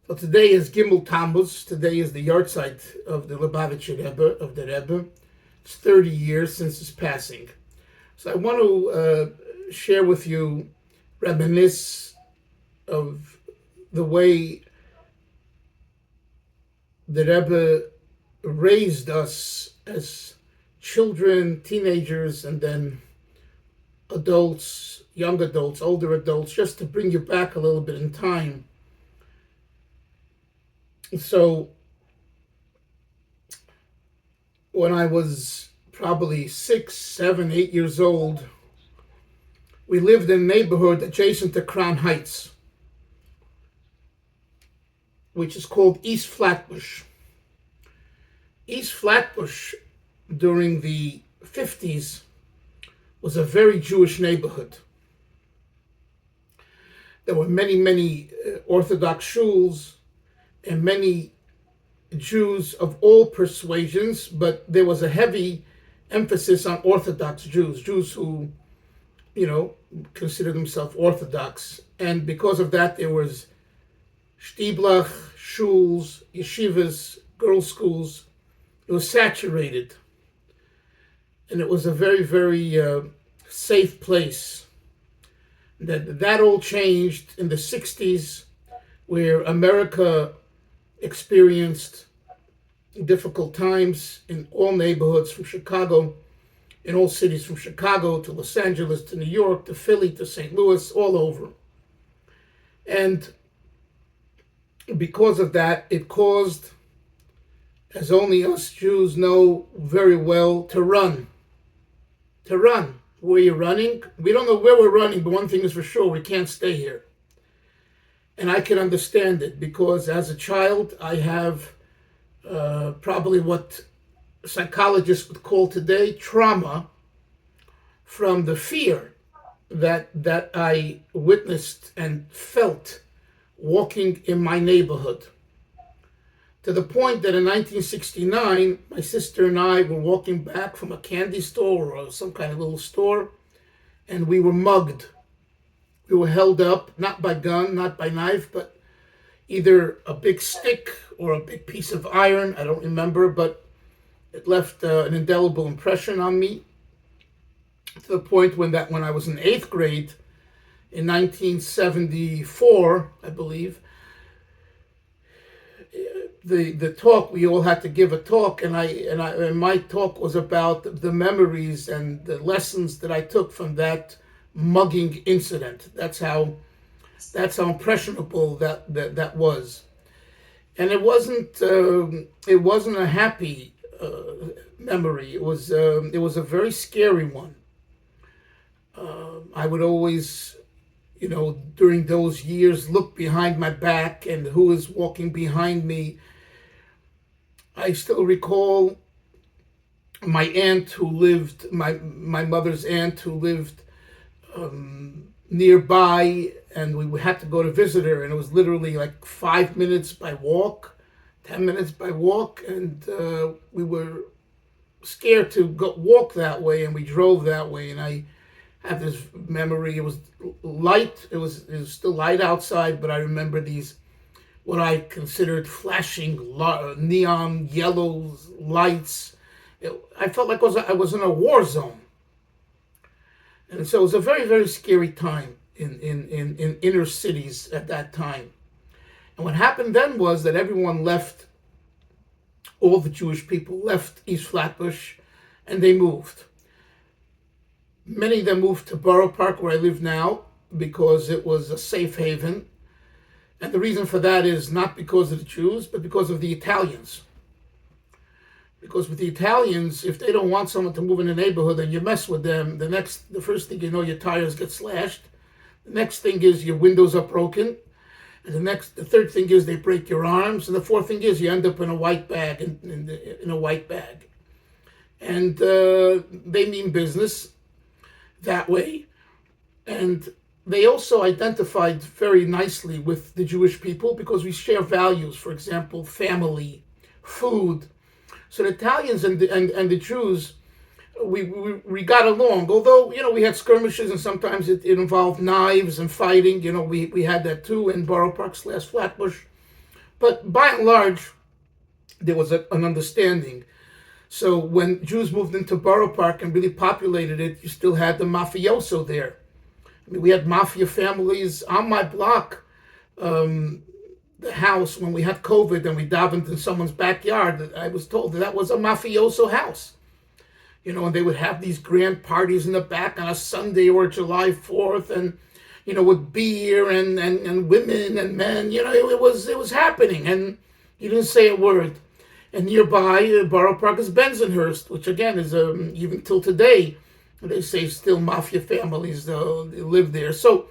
So today is Gimmel Tammuz. Today is the yahrzeit of the Lubavitcher Rebbe, of the Rebbe. It's 30 years since his passing. So I want to share with you reminisce of the way the Rebbe raised us as children, teenagers, and then adults, young adults, older adults, just to bring you back a little bit in time. So when I was probably 6, 7, 8 years old, we lived in a neighborhood adjacent to Crown Heights, which is called East Flatbush. East Flatbush during the 50s was a very Jewish neighborhood. There were many Orthodox shuls and many Jews of all persuasions, but there was a heavy emphasis on Orthodox Jews, Jews who, consider themselves Orthodox. And because of that, there was shtiblach, shuls, yeshivas, girls' schools. It was saturated. And it was a very safe place. That all changed in the 60s, where America experienced difficult times in all neighborhoods from Chicago, in all cities from Chicago to Los Angeles to New York to Philly to St. Louis, all over. And because of that, it caused, as only us Jews know very well, to run. Where you're running? We don't know where we're running, but one thing is for sure, we can't stay here. And I can understand it because as a child, I have probably what psychologists would call today trauma from the fear that I witnessed and felt walking in my neighborhood. To the point that in 1969, my sister and I were walking back from a candy store or some kind of little store, and we were mugged. We were held up, not by gun, not by knife, but either a big stick or a big piece of iron. I don't remember, but it left an indelible impression on me, to the point when I was in 8th grade in 1974, I believe, the talk, we all had to give a talk, and my talk was about the memories and the lessons that I took from that mugging incident. That's how impressionable that was. And it wasn't a happy memory. It was a very scary one. I would always, during those years, look behind my back and who is walking behind me. I still recall my aunt who lived, my mother's aunt who lived nearby, and we had to go to visit her, and it was literally like 5 minutes by walk, 10 minutes by walk, and we were scared to go walk that way, and we drove that way. And I have this memory. It was light. It was still light outside, but I remember these, what I considered flashing neon yellow lights. I felt like I was in a war zone. And so it was a very scary time in inner cities at that time. And what happened then was that everyone left, all the Jewish people left East Flatbush, and they moved. Many of them moved to Borough Park, where I live now, because it was a safe haven. And the reason for that is not because of the Jews, but because of the Italians. Because with the Italians, if they don't want someone to move in the neighborhood and you mess with them, the first thing you know, your tires get slashed. The next thing is your windows are broken. And the third thing is they break your arms. And the fourth thing is you end up in a white bag, in a white bag. And they mean business that way. And they also identified very nicely with the Jewish people because we share values, for example, family, food. So the Italians and the Jews, we got along. Although, we had skirmishes, and sometimes it involved knives and fighting. We had that too in Borough Park / Flatbush. But by and large, there was an understanding. So when Jews moved into Borough Park and really populated it, you still had the mafioso there. I mean, we had mafia families on my block. The house, when we had COVID and we davened in someone's backyard, I was told that was a mafioso house. And they would have these grand parties in the back on a Sunday or July 4th, and with beer and women and men. It was happening, and you didn't say a word. And nearby, Borough Park is Bensonhurst, which again is even till today, they say still mafia families they live there. So,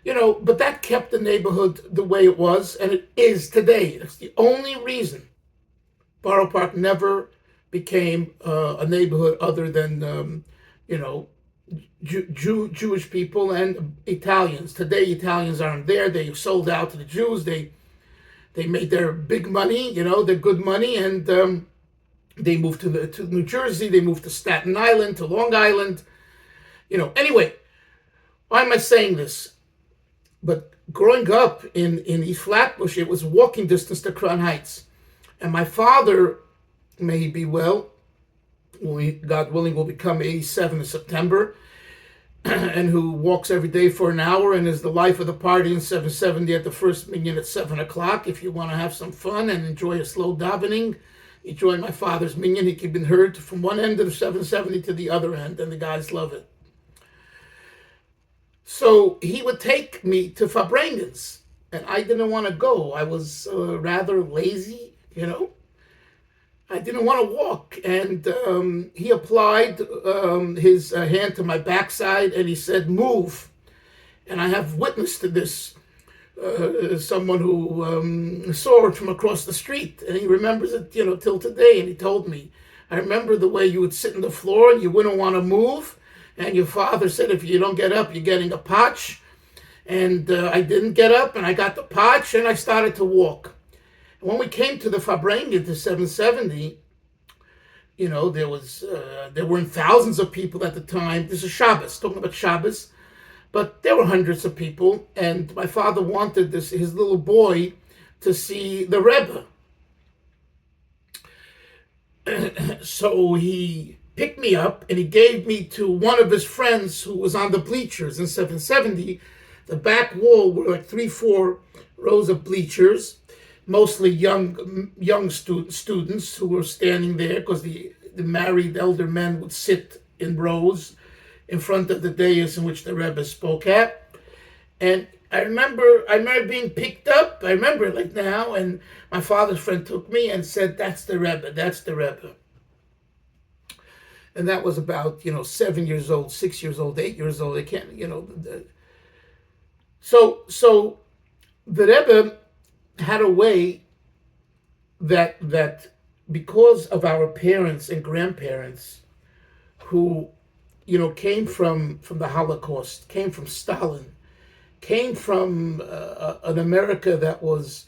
but that kept the neighborhood the way it was, and it is today. That's the only reason Borough Park never became a neighborhood other than, Jewish people and Italians. Today, Italians aren't there. They sold out to the Jews. They made their big money, their good money, and they moved to New Jersey. They moved to Staten Island, to Long Island. Anyway, why am I saying this? But growing up in East Flatbush, it was walking distance to Crown Heights. And my father, may he be well, God willing, will become 87 in September, and who walks every day for an hour and is the life of the party in 770 at the first minyan at 7 o'clock. If you want to have some fun and enjoy a slow davening, you join my father's minyan. He can be heard from one end of the 770 to the other end, and the guys love it. So he would take me to farbrengens, and I didn't want to go. I was rather lazy, I didn't want to walk, and he applied his hand to my backside, and he said, "Move." And I have witness to this, someone who saw it from across the street, and he remembers it, till today. And he told me, "I remember the way you would sit on the floor and you wouldn't want to move, and your father said if you don't get up, you're getting a potch." And I didn't get up, and I got the potch, and I started to walk. When we came to the farbrengens to 770, there weren't thousands of people at the time. This is Shabbos, talking about Shabbos, but there were hundreds of people. And my father wanted his little boy to see the Rebbe. So he picked me up and he gave me to one of his friends who was on the bleachers in 770. The back wall were like 3-4 rows of bleachers, mostly young students who were standing there, because the married elder men would sit in rows in front of the dais in which the Rebbe spoke at. And I remember being picked up. I remember it like now, and my father's friend took me and said, "That's the Rebbe, that's the Rebbe." And that was about 7 years old, 6 years old, 8 years old. I can't, So the Rebbe had a way that because of our parents and grandparents who came from the Holocaust, came from Stalin, came from an America that was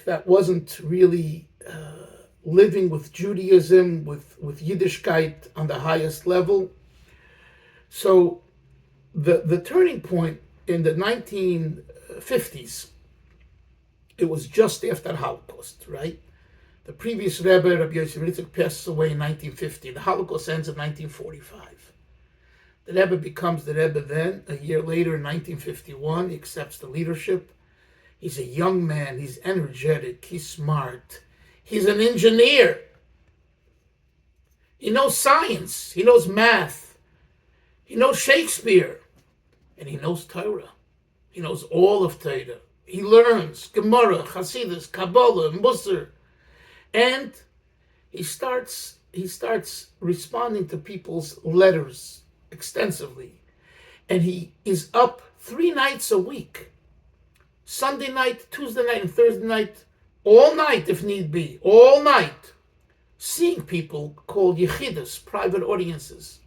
that wasn't really living with Judaism, with Yiddishkeit on the highest level. So the turning point in the 1950s, it was just after the Holocaust, right? The previous Rebbe, Rabbi Yoel Kahn, passes away in 1950. The Holocaust ends in 1945. The Rebbe becomes the Rebbe then. A year later, in 1951, he accepts the leadership. He's a young man. He's energetic. He's smart. He's an engineer. He knows science. He knows math. He knows Shakespeare. And he knows Torah. He knows all of Torah. He learns Gemara, Chasidism, Kabbalah, Musar. And he starts responding to people's letters extensively. And he is up 3 nights a week. Sunday night, Tuesday night, and Thursday night, all night if need be, all night, seeing people called yeshivas, private audiences.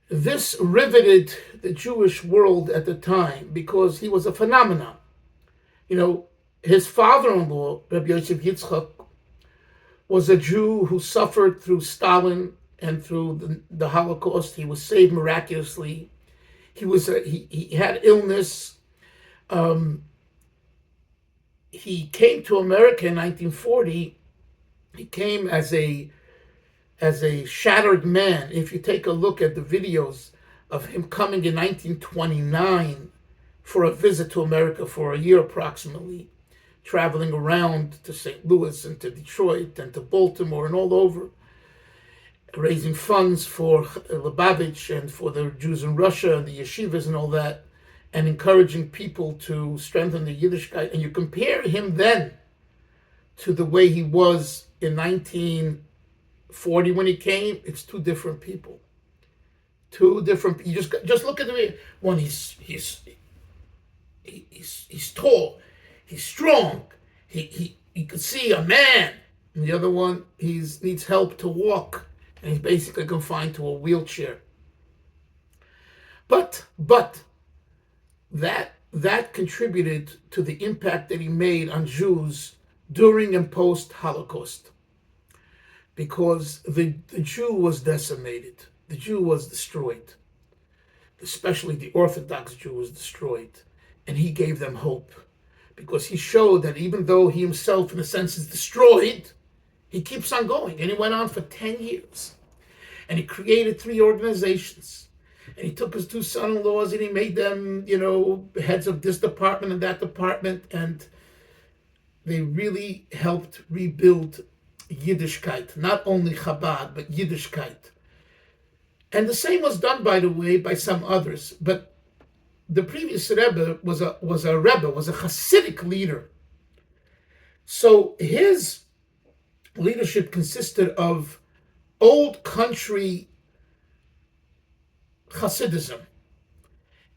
This riveted the Jewish world at the time because he was a phenomenon. His father-in-law, Rabbi Yitzchak, was a Jew who suffered through Stalin and through the Holocaust. He was saved miraculously. He had illness. Um, he came to America in 1940. He came as a shattered man. If you take a look at the videos of him coming in 1929 for a visit to America for a year approximately, traveling around to St. Louis and to Detroit and to Baltimore and all over, raising funds for Lubavitch and for the Jews in Russia and the yeshivas and all that, and encouraging people to strengthen the Yiddishkeit. And you compare him then to the way he was in 1940 when he came, it's two different people. Two different. You just look at the way one. He's tall, he's strong, he could see a man. And the other one, needs help to walk, and he's basically confined to a wheelchair. But that contributed to the impact that he made on Jews during and post Holocaust, because the Jew was decimated, the Jew was destroyed, especially the Orthodox Jew was destroyed, and he gave them hope, because he showed that even though he himself, in a sense, is destroyed, he keeps on going. And he went on for 10 years. And he created 3 organizations. And he took his 2 son-in-laws and he made them, heads of this department and that department. And they really helped rebuild Yiddishkeit. Not only Chabad, but Yiddishkeit. And the same was done, by the way, by some others. But the previous Rebbe was a Hasidic leader. So his leadership consisted of old country Chasidism.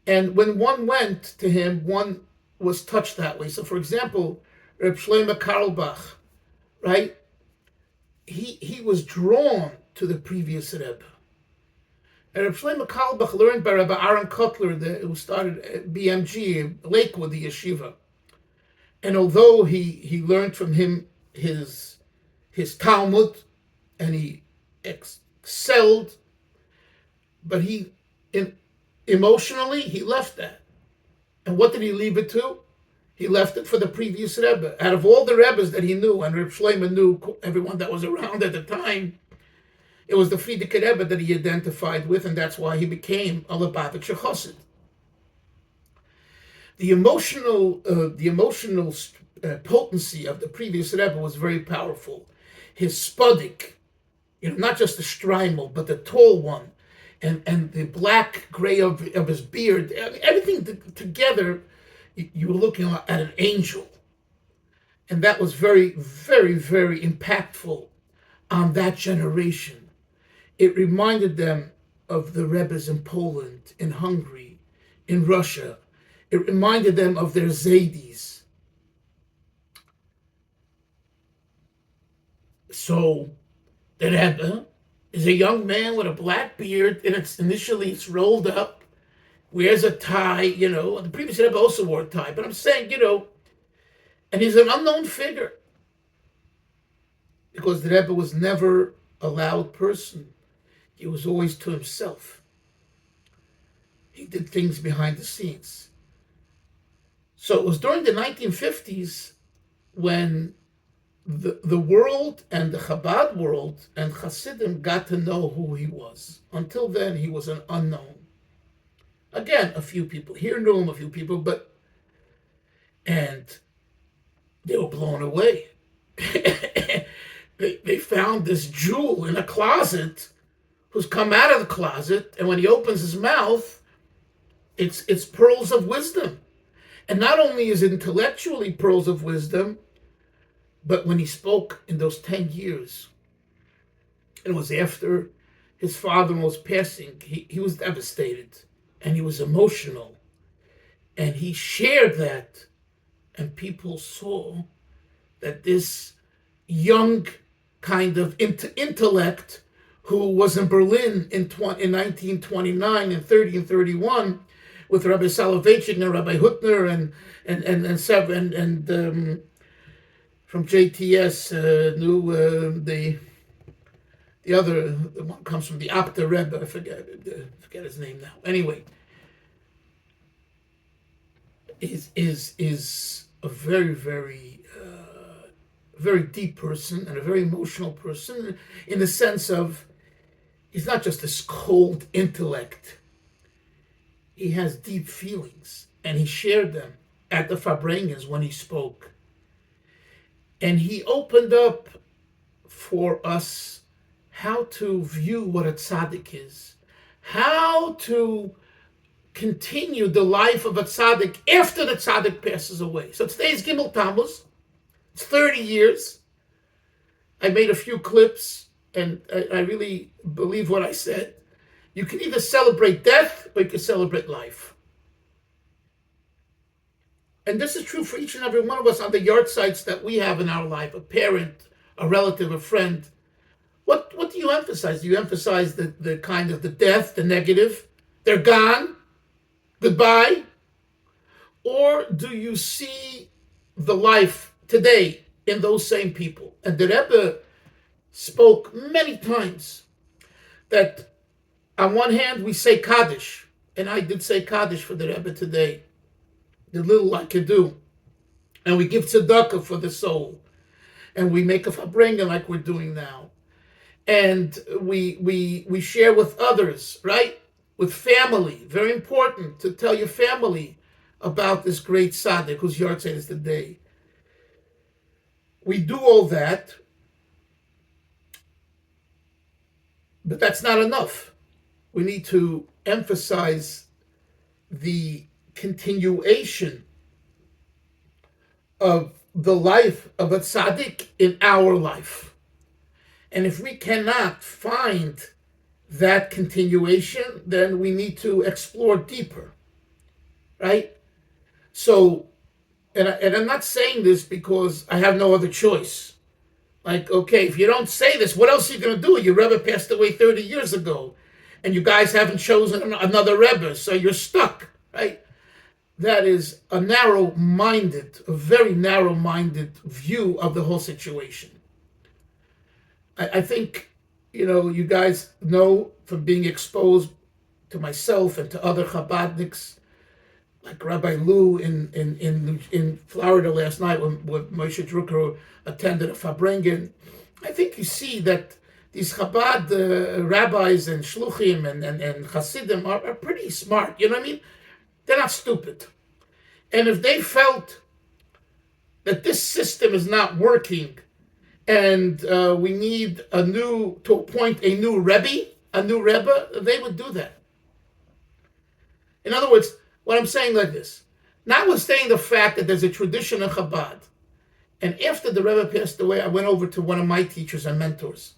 And when one went to him, one was touched that way. So, for example, Reb Shlomo Carlebach, right? He was drawn to the previous Rebbe. And Reb Shlomo Carlebach learned by Rabbi Aaron Kotler, who started at BMG, Lakewood, the yeshiva. And although he learned from him his Talmud, and he excelled, but emotionally, he left that. And what did he leave it to? He left it for the previous Rebbe. Out of all the Rebbes that he knew, and Reb Shlomo knew everyone that was around at the time, it was the Frierdiker Rebbe that he identified with, and that's why he became a Lubavitcher Chassid. The emotional potency of the previous Rebbe was very powerful. His spudik, not just the shtreimel, but the tall one, and the black gray of his beard, everything together, you were looking at an angel. And that was very, very, very impactful on that generation. It reminded them of the Rebbes in Poland, in Hungary, in Russia. It reminded them of their Zaydis. So the Rebbe is a young man with a black beard, and it's rolled up, wears a tie, The previous Rebbe also wore a tie, but I'm saying, and he's an unknown figure, because the Rebbe was never a loud person. He was always to himself. He did things behind the scenes. So it was during the 1950s when the world and the Chabad world and Hasidim got to know who he was. Until then, he was an unknown. Again, a few people here knew him, a few people, and they were blown away. They found this jewel in a closet who's come out of the closet, and when he opens his mouth, it's pearls of wisdom. And not only is it intellectually pearls of wisdom, but when he spoke in those 10 years, it was after his father-in-law's passing, he was devastated, and he was emotional, and he shared that, and people saw that this young kind of intellect who was in Berlin in 1929 and 30 and 31 with Rabbi Soloveitchik and Rabbi Hutner and from JTS knew the one comes from the Apta Rebbe. I forget his name now. Anyway, is a very, very deep person and a very emotional person in the sense of he's not just this cold intellect. He has deep feelings, and he shared them at the farbrengens when he spoke. And he opened up for us how to view what a tzaddik is, how to continue the life of a tzaddik after the tzaddik passes away. So today's Gimmel Tammuz. It's 30 years. I made a few clips, and I really believe what I said. You can either celebrate death or you can celebrate life. And this is true for each and every one of us on the yard sites that we have in our life, a parent, a relative, a friend. What do you emphasize? Do you emphasize the kind of the death, the negative? They're gone. Goodbye. Or do you see the life today in those same people? And the Rebbe spoke many times that on one hand we say Kaddish, and I did say Kaddish for the Rebbe today, the little I could do, and we give tzedakah for the soul, and we make a farbrengen like we're doing now, and we share with others, right? With family, very important to tell your family about this great tzaddik whose yard site is today. We do all that, but that's not enough. We need to emphasize the continuation of the life of a tzaddik in our life. And if we cannot find that continuation, then we need to explore deeper, right? So, and I'm not saying this because I have no other choice. Like, okay, if you don't say this, what else are you going to do? Your Rebbe passed away 30 years ago, and you guys haven't chosen another Rebbe, so you're stuck, right? That is a very narrow-minded view of the whole situation. I think, you guys know from being exposed to myself and to other Chabadniks, like Rabbi Lou in Florida last night when Moshe Drucker attended a farbrengen. I think you see that these Chabad rabbis and shluchim and Chasidim are pretty smart. You know what I mean? They're not stupid. And if they felt that this system is not working and we need to appoint a new Rebbe, they would do that. In other words, what I'm saying like this, notwithstanding the fact that there's a tradition of Chabad, and after the Rebbe passed away, I went over to one of my teachers and mentors,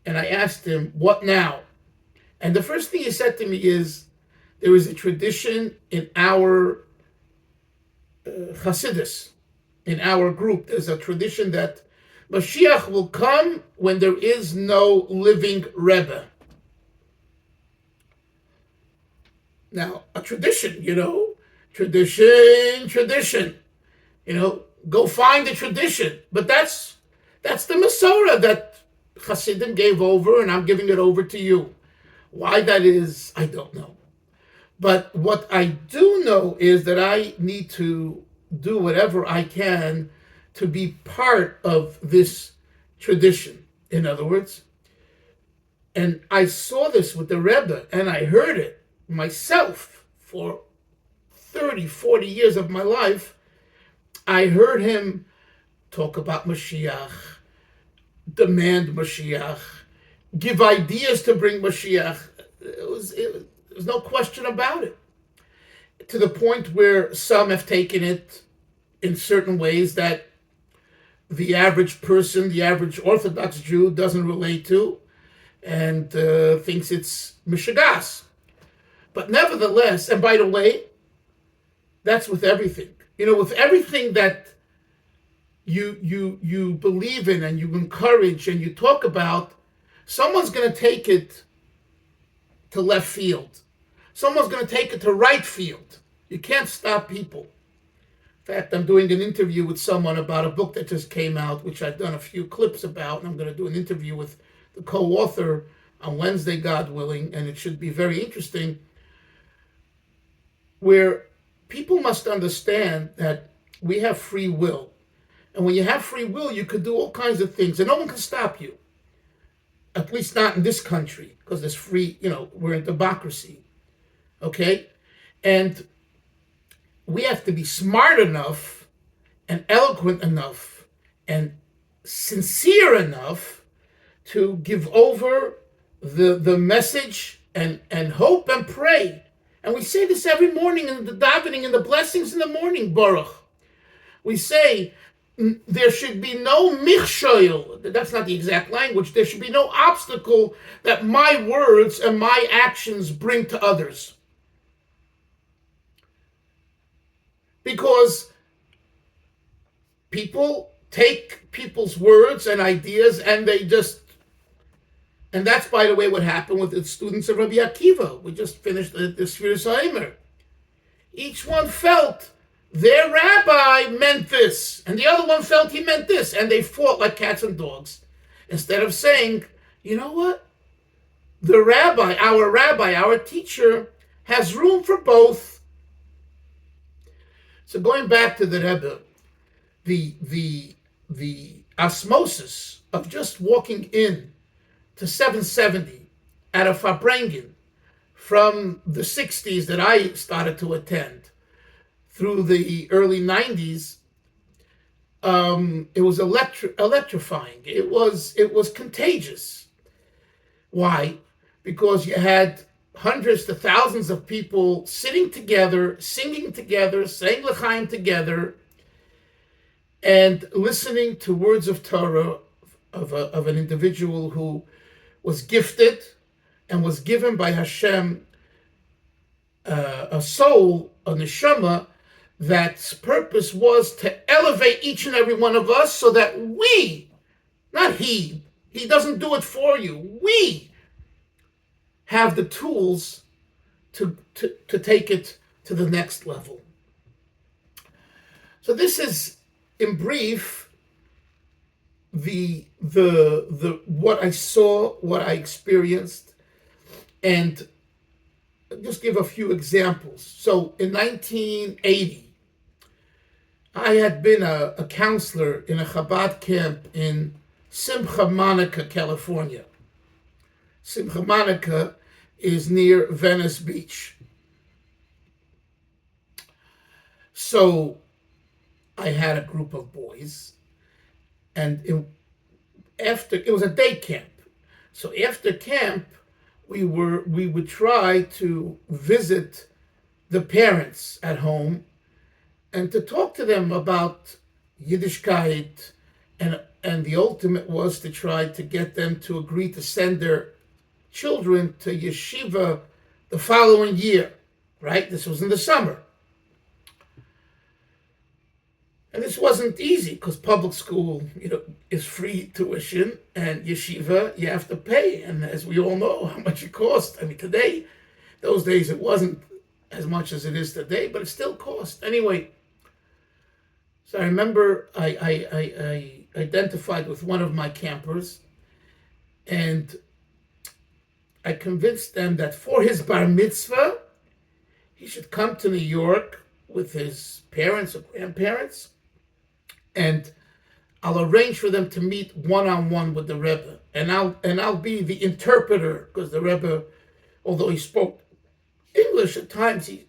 and I asked him, what now? And the first thing he said to me is, there is a tradition in our Chasidism, in our group, there's a tradition that Mashiach will come when there is no living Rebbe. Now, a tradition, tradition, go find the tradition. But that's the Masorah that Hasidim gave over, and I'm giving it over to you. Why that is, I don't know. But what I do know is that I need to do whatever I can to be part of this tradition. In other words, and I saw this with the Rebbe, and I heard it myself for 30, 40 years of my life. I heard him talk about Mashiach, demand Mashiach, give ideas to bring Mashiach. There's no question about it. To the point where some have taken it in certain ways that the average person, the average Orthodox Jew doesn't relate to, and thinks it's mishagas. But nevertheless, and by the way, that's with everything. With everything that you believe in and you encourage and you talk about, someone's going to take it to left field. Someone's going to take it to right field. You can't stop people. In fact, I'm doing an interview with someone about a book that just came out, which I've done a few clips about, and I'm going to do an interview with the co-author on Wednesday, God willing, and it should be very interesting, where people must understand that we have free will. And when you have free will, you could do all kinds of things, and no one can stop you. At least not in this country, because there's free, we're in democracy. Okay? And we have to be smart enough and eloquent enough and sincere enough to give over the message and hope and pray. And we say this every morning in the davening and the blessings in the morning, Baruch. We say there should be no michshoil. That's not the exact language. There should be no obstacle that my words and my actions bring to others. Because people take people's words and ideas and and that's, by the way, what happened with the students of Rabbi Akiva. We just finished the Sfiras HaOmer. Each one felt their rabbi meant this, and the other one felt he meant this, and they fought like cats and dogs. Instead of saying, you know what? The rabbi, our teacher, has room for both. So going back to the Rebbe, the osmosis of just walking in to 770 at a farbrengen from the 60s that I started to attend through the early 90s, it was electrifying. It was contagious. Why? Because you had hundreds to thousands of people sitting together, singing together, saying l'chaim together, and listening to words of Torah of an individual who was gifted and was given by Hashem a soul, a neshama, that's purpose was to elevate each and every one of us so that we, not he doesn't do it for you, we have the tools to take it to the next level. So this is, in brief, the what I saw, what I experienced, and just give a few examples. So in 1980, I had been a counselor in a Chabad camp in Simcha Monica, California. Simcha Monica is near Venice Beach. So I had a group of boys, and it was a day camp. So after camp, we would try to visit the parents at home and to talk to them about Yiddishkeit, and the ultimate was to try to get them to agree to send their children to Yeshiva the following year, right? This was in the summer. And this wasn't easy because public school, is free tuition, and Yeshiva, you have to pay. And as we all know how much it cost. I mean, those days it wasn't as much as it is today, but it still cost. Anyway, so I remember I identified with one of my campers, and I convinced them that for his bar mitzvah, he should come to New York with his parents or grandparents, and I'll arrange for them to meet one-on-one with the Rebbe, and I'll be the interpreter, because the Rebbe, although he spoke English at times, he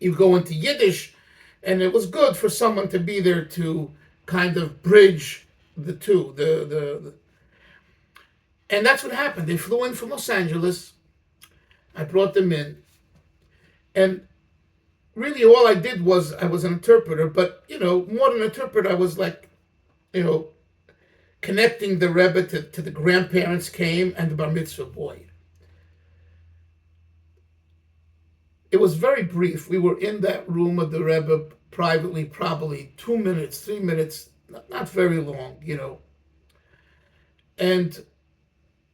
would go into Yiddish, and it was good for someone to be there to kind of bridge the two. And that's what happened. They flew in from Los Angeles. I brought them in, and really all I did was I was an interpreter, but more than an interpreter, I was like, connecting the Rebbe to the grandparents came and the bar mitzvah boy. It was very brief. We were in that room of the Rebbe privately, probably 2 minutes, 3 minutes, not very long, And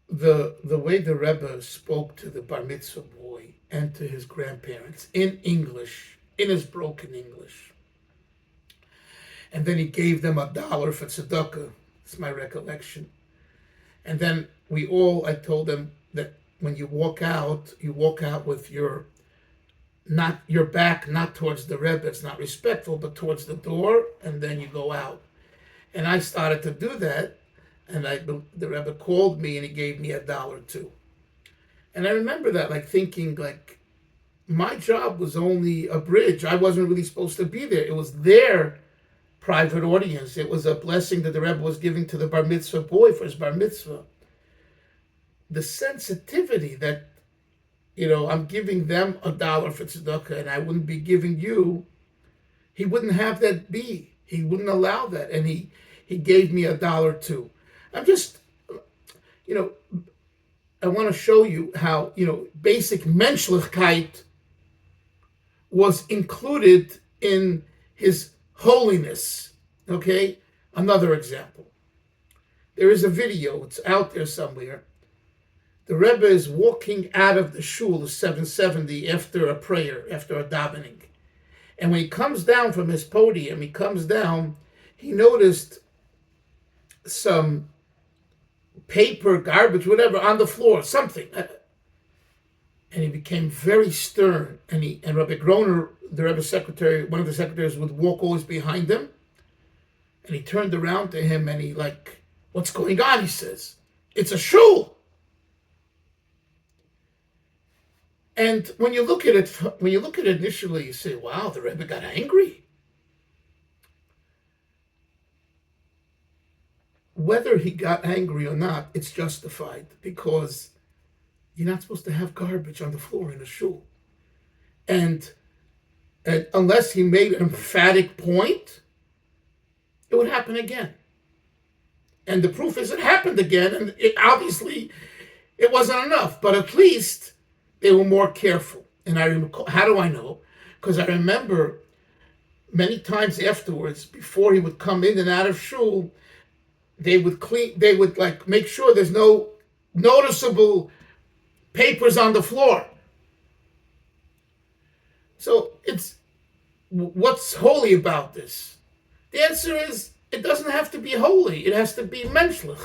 the way the Rebbe spoke to the bar mitzvah boy and to his grandparents in English, in his broken English. And then he gave them $1 for tzedakah. It's my recollection. And then I told them that when you walk out with your not your back, not towards the Rebbe. It's not respectful, but towards the door, and then you go out. And I started to do that, and the Rebbe called me and he gave me $1 too. And I remember that, like thinking, like my job was only a bridge. I wasn't really supposed to be there. It was their private audience. It was a blessing that the Rebbe was giving to the bar mitzvah boy for his bar mitzvah. The sensitivity that, I'm giving them $1 for tzedakah and I wouldn't be giving you, he wouldn't have that be. He wouldn't allow that. And he gave me $1 too. I'm just, I want to show you how, basic menschlichkeit was included in his holiness. Okay? Another example. There is a video, it's out there somewhere. The Rebbe is walking out of the shul, the 770, after a prayer, after a davening. And when he comes down from his podium, he noticed some paper, garbage, whatever, on the floor, something. And he became very stern. And Rabbi Groner, the Rebbe's secretary, one of the secretaries, would walk always behind him. And he turned around to him and he what's going on? He says, it's a shul. And when you look at it initially, you say, wow, the Rebbe got angry. Whether he got angry or not, it's justified because you're not supposed to have garbage on the floor in a shul. And unless he made an emphatic point, it would happen again. And the proof is it happened again, and obviously it wasn't enough, but at least they were more careful. And how do I know? Because I remember many times afterwards, before he would come in and out of shul, they would make sure there's no noticeable papers on the floor. So what's holy about this? The answer is it doesn't have to be holy. It has to be menschlich.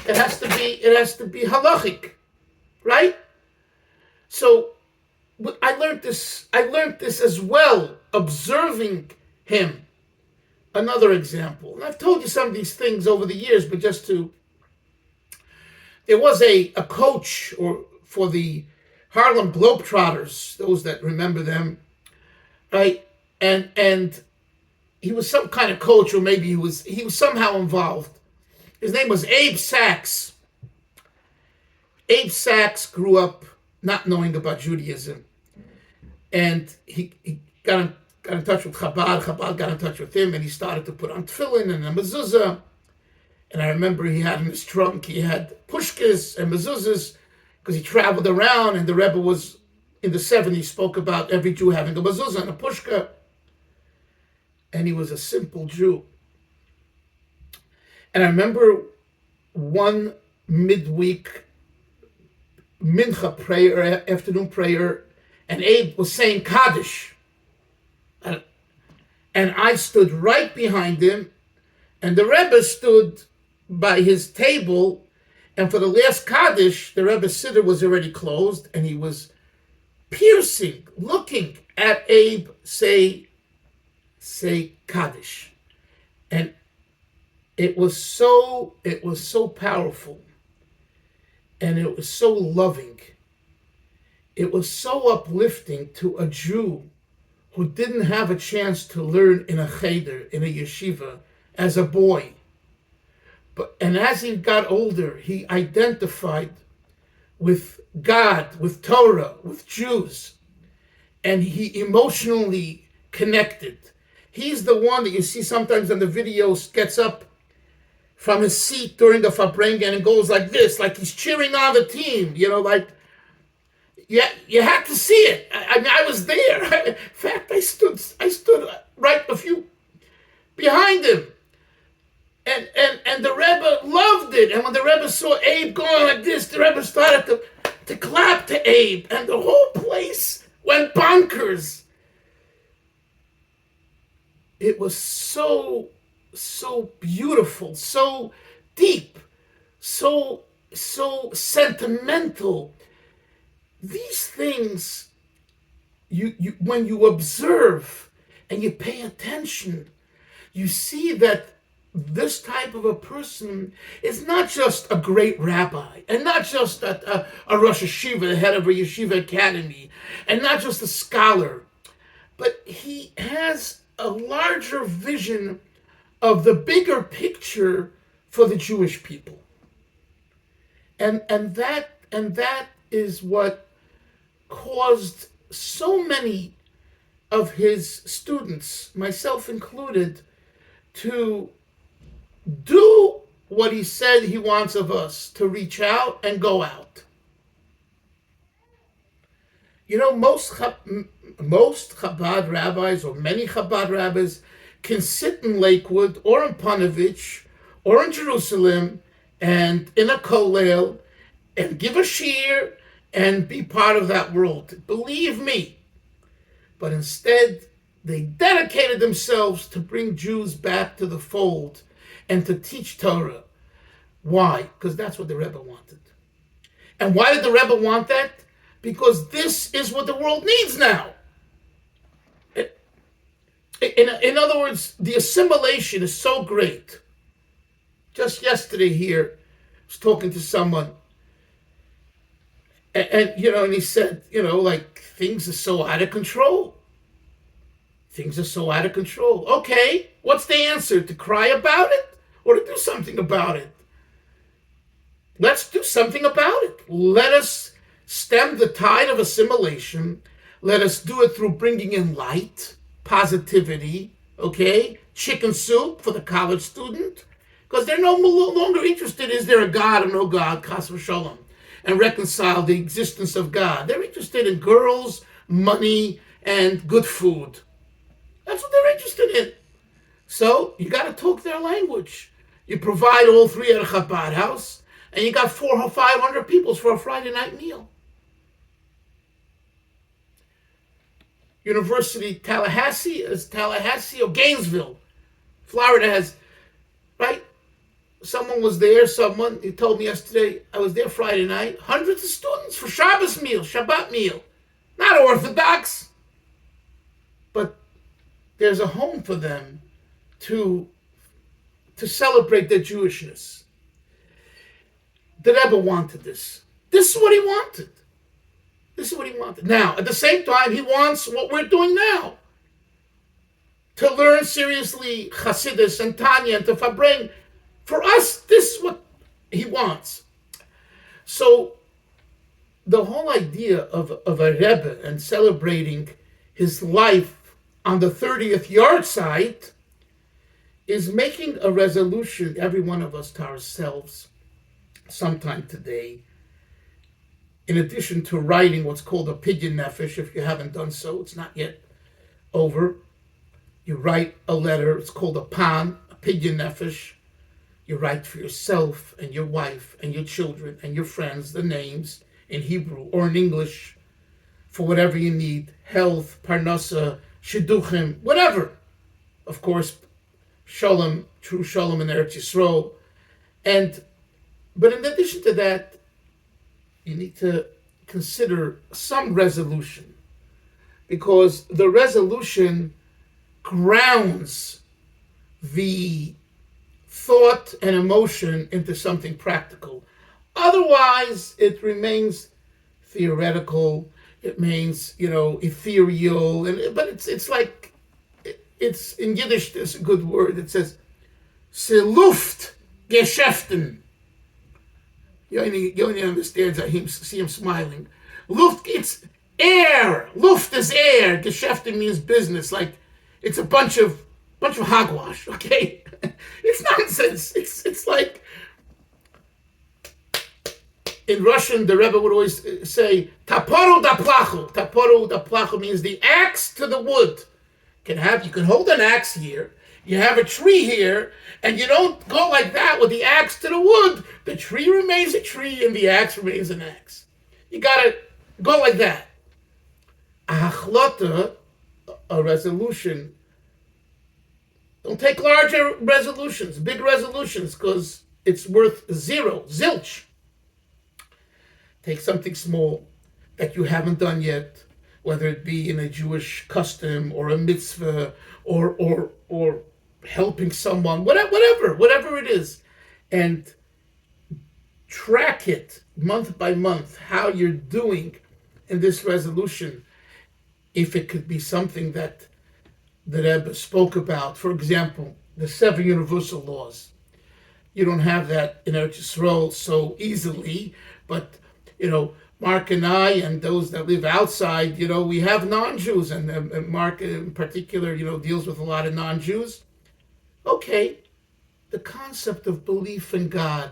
It has to be halachic, right? So I learned this as well, observing him. Another example, and I've told you some of these things over the years, but there was a coach for the Harlem Globetrotters, those that remember them, right? And he was some kind of coach, or maybe he was somehow involved. His name was Abe Sachs. Abe Sachs grew up not knowing about Judaism, and he got in touch with Chabad. Chabad got in touch with him, and he started to put on tefillin and a mezuzah. And I remember he had in his trunk, he had pushkas and mezuzahs, because he traveled around, and the Rebbe was, in the 70s, spoke about every Jew having a mezuzah and a pushka. And he was a simple Jew. And I remember one midweek mincha prayer, afternoon prayer, and Abe was saying Kaddish. And I stood right behind him, and the Rebbe stood by his table, and for the last Kaddish, the Rebbe's siddur was already closed, and he was piercing, looking at Abe say Kaddish. And it was so powerful, and it was so loving. It was so uplifting to a Jew who didn't have a chance to learn in a cheder, in a yeshiva, as a boy. And as he got older, he identified with God, with Torah, with Jews, and he emotionally connected. He's the one that you see sometimes in the videos gets up from his seat during the farbrengens and goes like this, like he's cheering on the team, Yeah, you had to see it. I was there. In fact, I stood right a few behind him, and the Rebbe loved it. And when the Rebbe saw Abe going like this, the Rebbe started to clap to Abe, and the whole place went bonkers. It was so beautiful, so deep, so sentimental. These things when you observe and you pay attention, you see that this type of a person is not just a great rabbi, and not just a Rosh Yeshiva, the head of a Yeshiva academy, and not just a scholar, but he has a larger vision of the bigger picture for the Jewish people. And that is what caused so many of his students, myself included, to do what he said he wants of us, to reach out and go out. You know, most Chabad rabbis, or many Chabad rabbis, can sit in Lakewood or in Panovich or in Jerusalem and in a kollel and give a shir and be part of that world. Believe me. But instead, they dedicated themselves to bring Jews back to the fold and to teach Torah. Why? Because that's what the Rebbe wanted. And why did the Rebbe want that? Because this is what the world needs now. In other words, the assimilation is so great. Just yesterday here, I was talking to someone, and he said, like, things are so out of control. Things are so out of control. Okay, what's the answer? To cry about it or to do something about it? Let's do something about it. Let us stem the tide of assimilation. Let us do it through bringing in light, positivity, okay? Chicken soup for the college student. Because they're no longer interested, is there a God or no God, chas v'sholom, and reconcile the existence of God. They're interested in girls, money, and good food. That's what they're interested in. So you got to talk their language. You provide all three at a Chabad house, and you got 400 or 500 people for a Friday night meal. University Tallahassee or Gainesville, Florida has, right? Someone was there, he told me yesterday, I was there Friday night, hundreds of students for Shabbos meal, Shabbat meal. Not Orthodox, but there's a home for them to celebrate their Jewishness. The Rebbe wanted this. This is what he wanted. This is what he wanted. Now, at the same time, he wants what we're doing now. To learn seriously Chasidism and Tanya and to farbrengens. For us, this is what he wants. So, the whole idea of a Rebbe and celebrating his life on the 30th yard site is making a resolution, every one of us, to ourselves sometime today. In addition to writing what's called a pidyon nefesh, if you haven't done so, it's not yet over. You write a letter, it's called a pan, a pidyon nefesh. You write for yourself and your wife and your children and your friends the names in Hebrew or in English for whatever you need, health, parnasa, shidduchim, whatever. Of course, shalom, true shalom in Eretz Yisrael. But in addition to that, you need to consider some resolution, because the resolution grounds the thought and emotion into something practical. Otherwise, it remains theoretical. It means, ethereal. But it's like, it's in Yiddish, there's a good word. It says, "Se Luft Geschäften." You only understand, I see him smiling. Luft, it's air. Luft is air. Geschäften means business. Like, it's a bunch of hogwash, okay? It's nonsense. It's like, in Russian, the Rebbe would always say, "Taporu da plachu." Taporu da plachu means the axe to the wood. You can hold an axe here. You have a tree here, and you don't go like that with the axe to the wood. The tree remains a tree, and the axe remains an axe. You gotta go like that. A hachlota, a resolution. Don't take larger resolutions, big resolutions, because it's worth zero, zilch. Take something small that you haven't done yet, whether it be in a Jewish custom or a mitzvah or helping someone, whatever it is, and track it month by month how you're doing in this resolution. If it could be something that the Rebbe spoke about, for example, the 7 universal laws. You don't have that in Eretz Yisrael so easily, but Mark and I and those that live outside, we have non-Jews, and Mark in particular, deals with a lot of non-Jews. Okay, the concept of belief in God.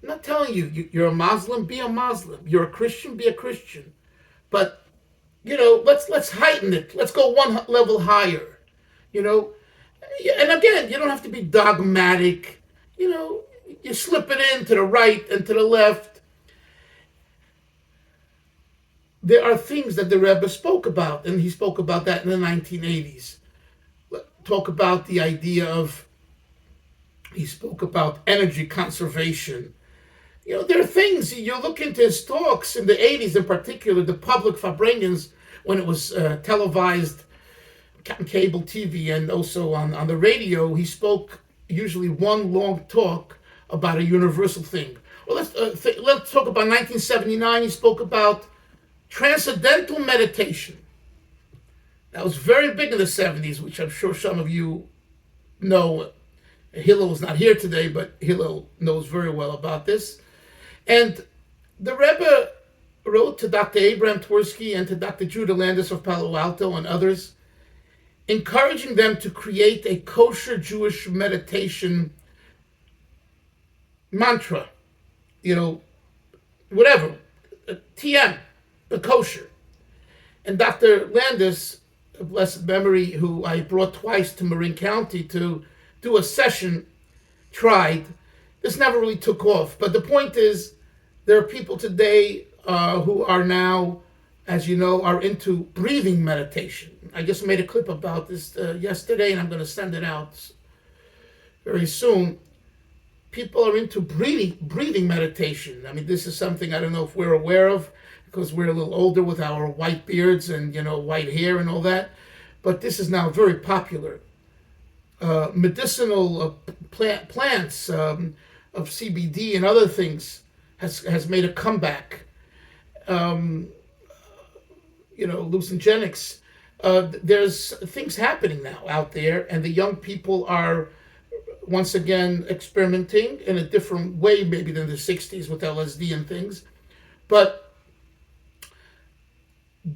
I'm not telling you, you're a Muslim, be a Muslim. You're a Christian, be a Christian. But, let's heighten it. Let's go one level higher, And again, you don't have to be dogmatic. You slip it in to the right and to the left. There are things that the Rebbe spoke about, and he spoke about that in the 1980s. Talk about the idea of, he spoke about energy conservation. There are things, you look into his talks in the 80s in particular, the public farbrengens, when it was televised on cable TV and also on the radio, he spoke usually one long talk about a universal thing. Well, let's talk about 1979. He spoke about transcendental meditation. That was very big in the 70s, which I'm sure some of you know. Hillel is not here today, but Hillel knows very well about this. And the Rebbe wrote to Dr. Abraham Twersky and to Dr. Judah Landis of Palo Alto and others, encouraging them to create a kosher Jewish meditation mantra, whatever, TM, the kosher. And Dr. Landis, of blessed memory, who I brought twice to Marin County to do a session, tried. This never really took off. But the point is, there are people today who are now, as you know, are into breathing meditation. I just made a clip about this yesterday, and I'm going to send it out very soon. People are into breathing meditation. I mean, this is something I don't know if we're aware of, because we're a little older with our white beards and, white hair and all that. But this is now very popular. Medicinal plants of CBD and other things has made a comeback. Hallucinogenics. There's things happening now out there, and the young people are once again experimenting in a different way maybe than the 60s with LSD and things. But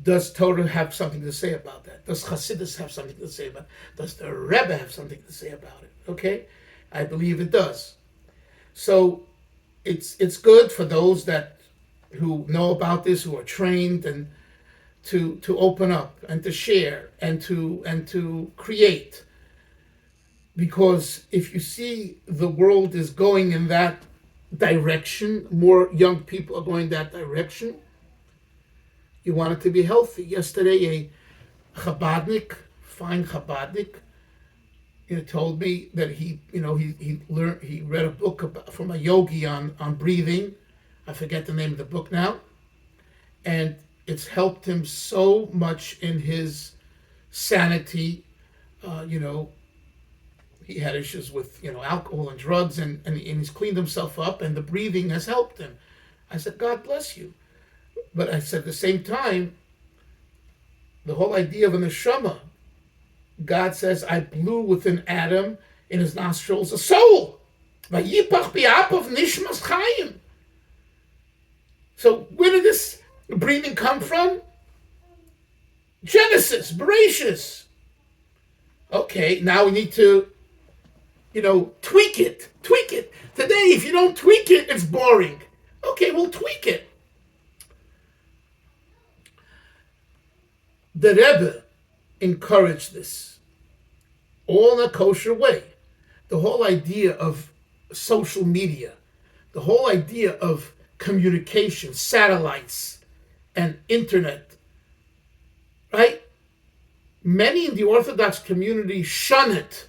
does Torah have something to say about that? Does Chasidism have something to say about it? Does the Rebbe have something to say about it? Okay? I believe it does. So it's good for those who know about this, who are trained, and to open up and to share and to create. Because if you see the world is going in that direction, more young people are going that direction, you want it to be healthy. Yesterday, a Chabadnik, fine Chabadnik, told me that he read a book from a yogi on breathing. I forget the name of the book now, and it's helped him so much in his sanity. He had issues with alcohol and drugs, and he's cleaned himself up, and the breathing has helped him. I said, God bless you. But I said at the same time, the whole idea of an neshama, God says, I blew within Adam in his nostrils a soul. Vayipach bi'apav nishmas chayim. So where did this breathing come from? Genesis, Bereshis. Okay, now we need to, tweak it. Today, if you don't tweak it, it's boring. Okay, we'll tweak it. The Rebbe encouraged this, all in a kosher way. The whole idea of social media, the whole idea of communication, satellites, and internet, right? Many in the Orthodox community shun it.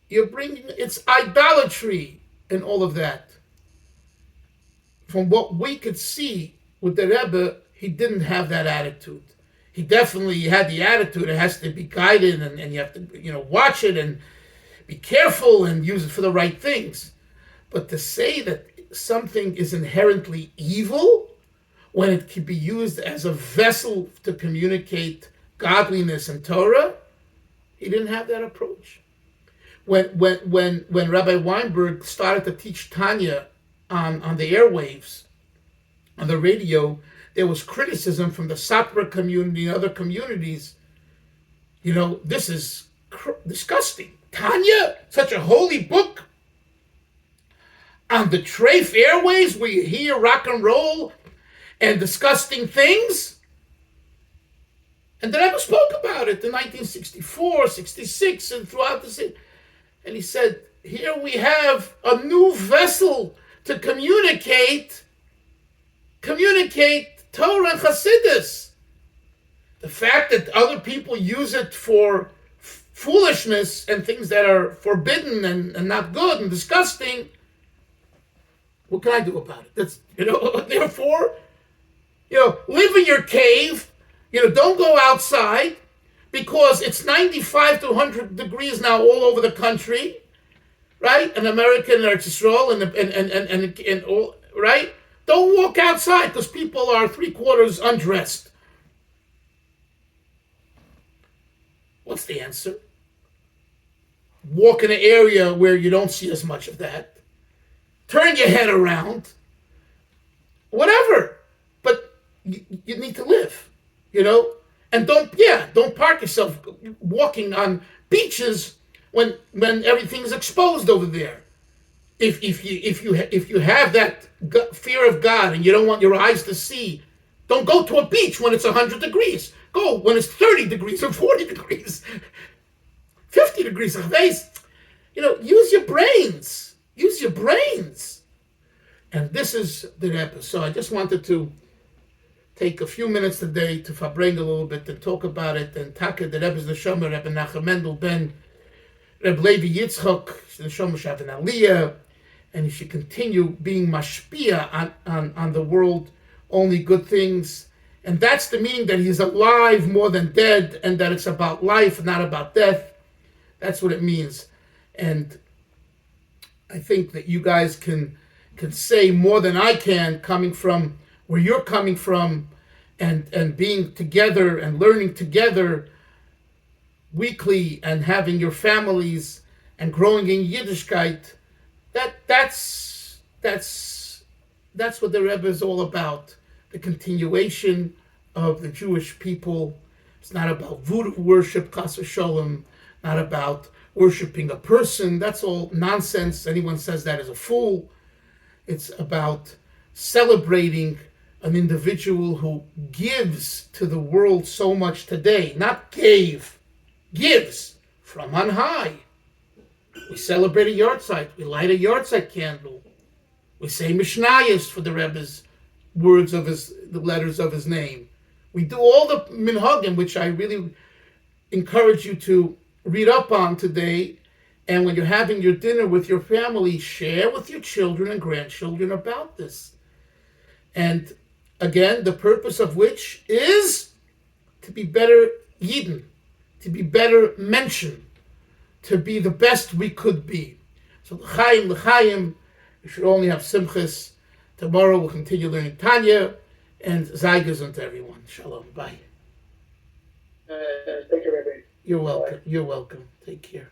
It's idolatry and all of that. From what we could see with the Rebbe, he didn't have that attitude. He definitely had the attitude. It has to be guided, and you have to, watch it and be careful and use it for the right things. But to say that something is inherently evil when it can be used as a vessel to communicate godliness and Torah, he didn't have that approach. When Rabbi Weinberg started to teach Tanya on the airwaves, on the radio, there was criticism from the Satmar community and other communities. This is disgusting. Tanya, such a holy book, on the Treif airways where you hear rock and roll and disgusting things. And the Rebbe spoke about it in 1964, 66, and throughout the city. And he said, here we have a new vessel to communicate Torah and Chasidus. The fact that other people use it for foolishness and things that are forbidden and not good and disgusting, what can I do about it? That's, therefore, live in your cave, don't go outside, because it's 95 to 100 degrees now all over the country, right? In America and Eretz Yisrael and all, right? Don't walk outside because people are 3/4 undressed. What's the answer? Walk in an area where you don't see as much of that. Turn your head around. Whatever. But you need to live, And don't park yourself walking on beaches when everything is exposed over there. If you have that fear of God and you don't want your eyes to see, don't go to a beach when it's 100 degrees. Go when it's 30 degrees or 40 degrees, 50 degrees. Use your brains. Use your brains. And this is the Rebbe. So I just wanted to take a few minutes today to farbrengen a little bit and talk about it. And Taka, the Rebbe's Neshama, Rebbe Nachum Mendel ben Reb Levi Yitzchok, Neshama Shavin Aliyah, and he should continue being Mashpia on the world, only good things. And that's the meaning that he's alive more than dead, and that it's about life, not about death. That's what it means. And I think that you guys can say more than I can, coming from where you're coming from, and being together and learning together weekly and having your families and growing in Yiddishkeit. That's what the Rebbe is all about. The continuation of the Jewish people. It's not about voodoo worship, chas v'sholem, not about worshiping a person. That's all nonsense. Anyone says that is a fool. It's about celebrating an individual who gives to the world so much today. Not gave, gives from on high. We celebrate a yahrzeit. We light a yahrzeit candle. We say Mishnayos for the Rebbe's words of the letters of his name. We do all the minhagim, which I really encourage you to read up on today. And when you're having your dinner with your family, share with your children and grandchildren about this. And again, the purpose of which is to be better Yidden, to be better Menschen, to be the best we could be. So l'chaim, we should only have simchas. Tomorrow we'll continue learning Tanya, and Zay Gesund to everyone. Shalom. Bye. Thank you, Rebbe. You're welcome. Bye. You're welcome. Take care.